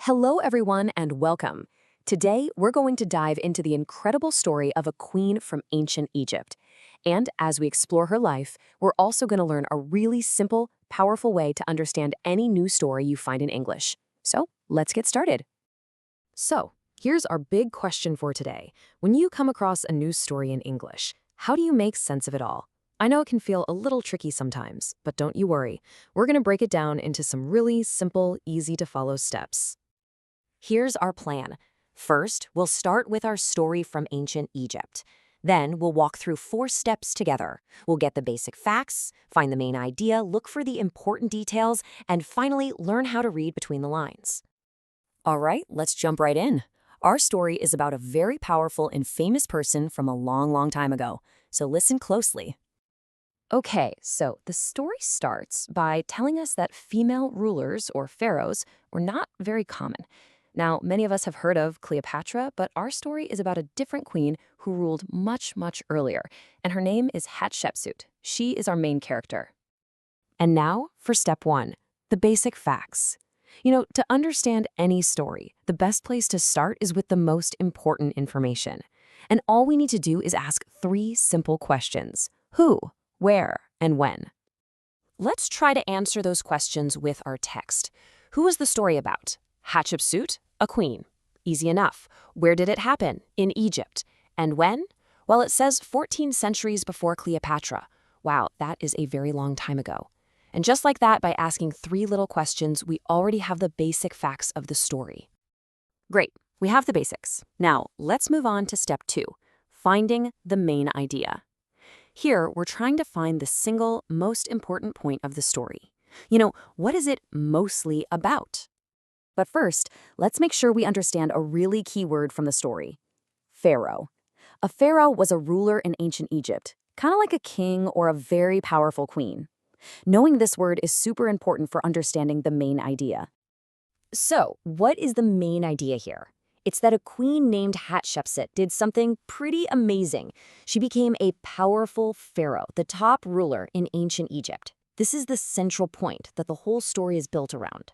Hello, everyone, and welcome. Today, we're going to dive into the incredible story of a queen from ancient Egypt. And as we explore her life, we're also going to learn a really simple, powerful way to understand any new story you find in English. So, let's get started. So, here's our big question for today. When you come across a news story in English, how do you make sense of it all? I know it can feel a little tricky sometimes, but don't you worry. We're going to break it down into some really simple, easy-to-follow steps. Here's our plan. First, we'll start with our story from ancient Egypt. Then, we'll walk through 4 steps together. We'll get the basic facts, find the main idea, look for the important details, and finally, learn how to read between the lines. All right, let's jump right in. Our story is about a very powerful and famous person from a long, long time ago. So listen closely. Okay, so the story starts by telling us that female rulers, or pharaohs, were not very common. Now, many of us have heard of Cleopatra, but our story is about a different queen who ruled much, much earlier, and her name is Hatshepsut. She is our main character. And now for step 1, the basic facts. To understand any story, the best place to start is with the most important information. And all we need to do is ask 3 simple questions: who, where, and when. Let's try to answer those questions with our text. Who is the story about? Hatshepsut, a queen. Easy enough. Where did it happen? In Egypt. And when? Well, it says 14 centuries before Cleopatra. Wow, that is a very long time ago. And just like that, by asking 3 little questions, we already have the basic facts of the story. Great, we have the basics. Now, let's move on to step 2, finding the main idea. Here, we're trying to find the single most important point of the story. What is it mostly about? But first, let's make sure we understand a really key word from the story: pharaoh. A pharaoh was a ruler in ancient Egypt, kind of like a king or a very powerful queen. Knowing this word is super important for understanding the main idea. So, what is the main idea here? It's that a queen named Hatshepsut did something pretty amazing. She became a powerful pharaoh, the top ruler in ancient Egypt. This is the central point that the whole story is built around.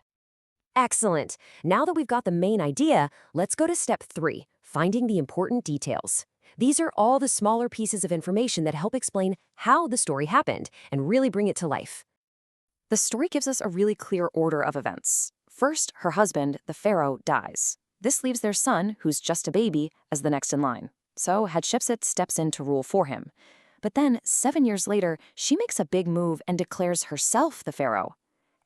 Excellent. Now that we've got the main idea, let's go to step 3, finding the important details. These are all the smaller pieces of information that help explain how the story happened and really bring it to life. The story gives us a really clear order of events. First, her husband, the pharaoh, dies. This leaves their son, who's just a baby, as the next in line. So Hatshepsut steps in to rule for him. But then, 7 years later, she makes a big move and declares herself the pharaoh.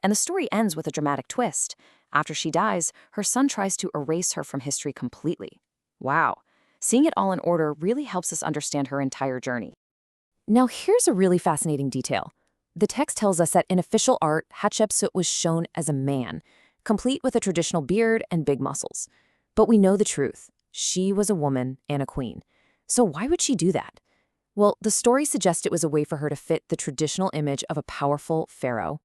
And the story ends with a dramatic twist. After she dies, her son tries to erase her from history completely. Wow. Seeing it all in order really helps us understand her entire journey. Now here's a really fascinating detail. The text tells us that in official art, Hatshepsut was shown as a man, complete with a traditional beard and big muscles. But we know the truth. She was a woman and a queen. So why would she do that? Well, the story suggests it was a way for her to fit the traditional image of a powerful pharaoh.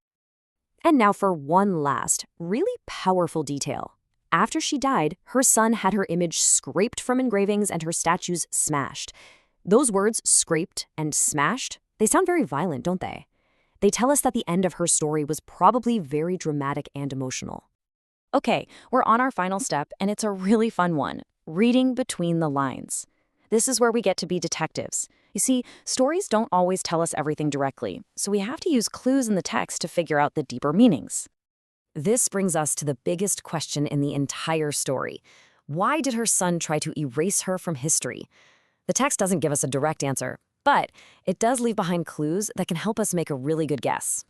And now for one last, really powerful detail. After she died, her son had her image scraped from engravings and her statues smashed. Those words, scraped and smashed, they sound very violent, don't they? They tell us that the end of her story was probably very dramatic and emotional. Okay, we're on our final step, and it's a really fun one: reading between the lines. This is where we get to be detectives. You see, stories don't always tell us everything directly, so we have to use clues in the text to figure out the deeper meanings. This brings us to the biggest question in the entire story. Why did her son try to erase her from history? The text doesn't give us a direct answer, but it does leave behind clues that can help us make a really good guess.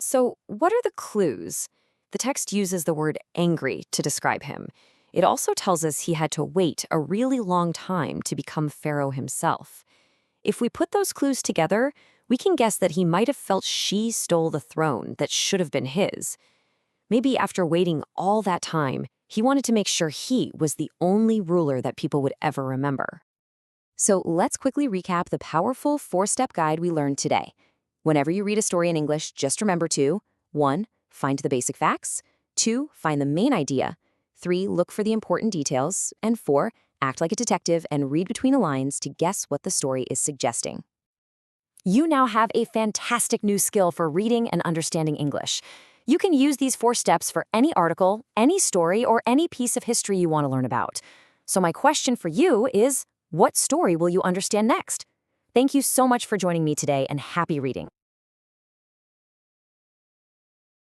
So, what are the clues? The text uses the word angry to describe him. It also tells us he had to wait a really long time to become pharaoh himself. If we put those clues together, we can guess that he might have felt she stole the throne that should have been his. Maybe after waiting all that time, he wanted to make sure he was the only ruler that people would ever remember. So let's quickly recap the powerful 4-step guide we learned today. Whenever you read a story in English, just remember to 1. Find the basic facts. 2. Find the main idea. 3. Look for the important details. And 4. Act like a detective and read between the lines to guess what the story is suggesting. You now have a fantastic new skill for reading and understanding English. You can use these 4 steps for any article, any story, or any piece of history you want to learn about. So my question for you is, what story will you understand next? Thank you so much for joining me today, and happy reading.